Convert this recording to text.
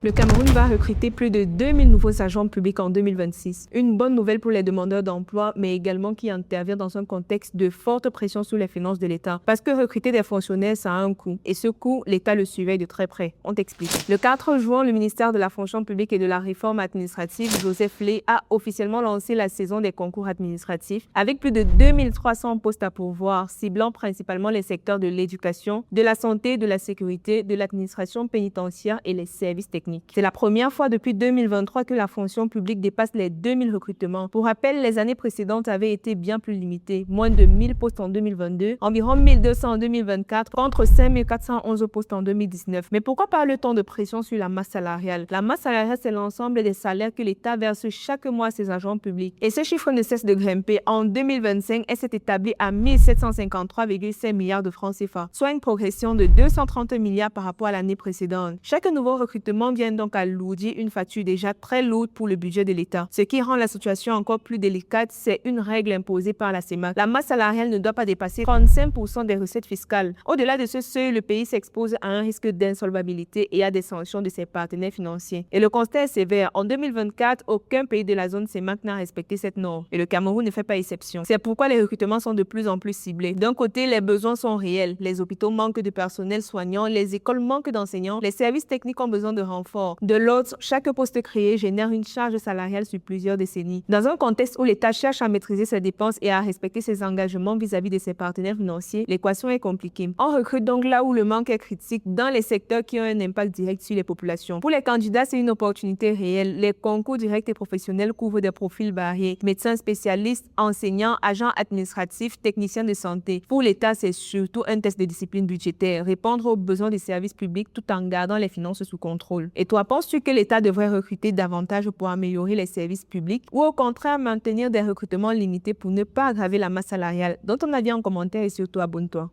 Le Cameroun va recruter plus de 2000 nouveaux agents publics en 2026. Une bonne nouvelle pour les demandeurs d'emploi, mais également qui intervient dans un contexte de forte pression sur les finances de l'État. Parce que recruter des fonctionnaires, ça a un coût. Et ce coût, l'État le surveille de très près. On t'explique. Le 4 juin, le ministère de la fonction publique et de la réforme administrative, Joseph Lé, a officiellement lancé la saison des concours administratifs avec plus de 2300 postes à pourvoir, ciblant principalement les secteurs de l'éducation, de la santé, de la sécurité, de l'administration pénitentiaire et les services techniques. C'est la première fois depuis 2023 que la fonction publique dépasse les 2000 recrutements. Pour rappel, les années précédentes avaient été bien plus limitées. Moins de 1000 postes en 2022, environ 1200 en 2024, contre 5411 postes en 2019. Mais pourquoi parle-t-on de pression sur la masse salariale? La masse salariale, c'est l'ensemble des salaires que l'État verse chaque mois à ses agents publics. Et ce chiffre ne cesse de grimper. En 2025, elle s'est établie à 1753,5 milliards de francs CFA, soit une progression de 230 milliards par rapport à l'année précédente. Chaque nouveau recrutement vient donc alourdir une facture déjà très lourde pour le budget de l'État. Ce qui rend la situation encore plus délicate, c'est une règle imposée par la CEMAC. La masse salariale ne doit pas dépasser 35% des recettes fiscales. Au-delà de ce seuil, le pays s'expose à un risque d'insolvabilité et à des sanctions de ses partenaires financiers. Et le constat est sévère. En 2024, aucun pays de la zone CEMAC n'a respecté cette norme. Et le Cameroun ne fait pas exception. C'est pourquoi les recrutements sont de plus en plus ciblés. D'un côté, les besoins sont réels. Les hôpitaux manquent de personnel soignant, les écoles manquent d'enseignants, les services techniques ont besoin de renforts. De l'autre, chaque poste créé génère une charge salariale sur plusieurs décennies. Dans un contexte où l'État cherche à maîtriser ses dépenses et à respecter ses engagements vis-à-vis de ses partenaires financiers, l'équation est compliquée. On recrute donc là où le manque est critique, dans les secteurs qui ont un impact direct sur les populations. Pour les candidats, c'est une opportunité réelle. Les concours directs et professionnels couvrent des profils variés. Médecins spécialistes, enseignants, agents administratifs, techniciens de santé. Pour l'État, c'est surtout un test de discipline budgétaire, répondre aux besoins des services publics tout en gardant les finances sous contrôle. Et toi, penses-tu que l'État devrait recruter davantage pour améliorer les services publics ou au contraire maintenir des recrutements limités pour ne pas aggraver la masse salariale? Donne ton avis en commentaire et surtout abonne-toi.